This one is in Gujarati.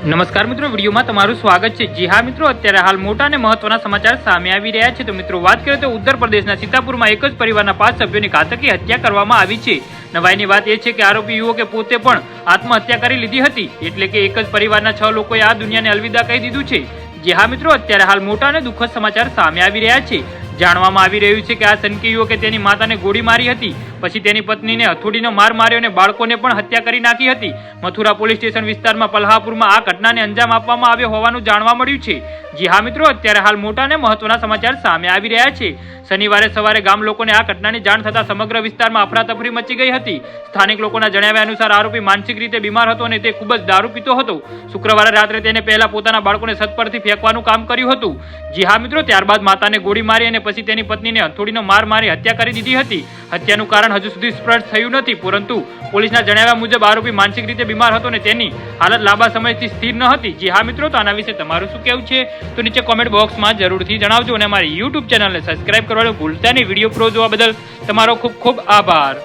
નમસ્કાર મિત્રો, વિડીયોમાં તમારું સ્વાગત છે। જી હા મિત્રો, અત્યારે હાલ મોટા અને મહત્વના સમાચાર સામે આવી રહ્યા છે। તો મિત્રો વાત કરીએ તો ઉત્તર પ્રદેશના સીતાપુરમાં એક જ પરિવારના 5 સભ્યોની ઘાતકી હત્યા કરવામાં આવી છે। નવાઈની વાત એ છે કે આરોપી યુવકે પોતે પણ આત્મહત્યા કરી લીધી હતી, એટલે કે એક જ પરિવારના 6 લોકોએ આ દુનિયાને અલવિદા કહી દીધું છે। જી હા મિત્રો, અત્યારે હાલ મોટા અને દુઃખદ સમાચાર સામે આવી રહ્યા છે। જાણવામાં આવી રહ્યું છે કે આ સનકી યુવકે તેની માતાને ગોળી મારી હતી, પછી તેની પત્નીને હથોડીનો માર માર્યો અને બાળકોને પણ હત્યા કરી નાખી હતી। મથુરા પોલીસ સ્ટેશન વિસ્તારમાં પલ્હાપુરમાં આ ઘટનાને અંજામ આપવામાં આવ્યો હોવાનું જાણવા મળ્યું છે। જી હા મિત્રો, અત્યારે હાલ મોટા અને મહત્વના સમાચાર સામે આવી રહ્યા છે। શનિવારે સવારે ગામ લોકોને આ ઘટનાની જાણ થતા સમગ્ર વિસ્તારમાં અફરાતફરી મચી ગઈ હતી। સ્થાનિક લોકોના જણાવ્યા અનુસાર આરોપી માનસિક રીતે બીમાર હતો અને તે ખૂબ જ દારૂ પીતો હતો। શુક્રવારે રાત્રે તેને પહેલા પોતાના બાળકોને છત પરથી ફેંકવાનું કામ કર્યું હતું। જી હા મિત્રો, ત્યારબાદ માતાને ગોળી મારી અને પછી તેની પત્નીને હથોડીનો માર મારી હત્યા કરી દીધી હતી। હત્યાનું કારણ હજુ સુધી સ્પષ્ટ થયું નથી, પરંતુ પોલીસના જણાવ્યા મુજબ આરોપી માનસિક રીતે બીમાર હતો અને તેની હાલત લાંબા સમયથી સ્થિર ન હતી। જી હા મિત્રો, તો આના વિશે તમારું શું કહેવું છે તો નીચે કોમેન્ટ બોક્સમાં જરૂરથી જણાવજો અને અમારી YouTube ચેનલને સબસ્ક્રાઇબ કરવાનું ભૂલતા નહીં। વિડીયો પૂરો જોવા બદલ તમારો ખૂબ ખૂબ આભાર।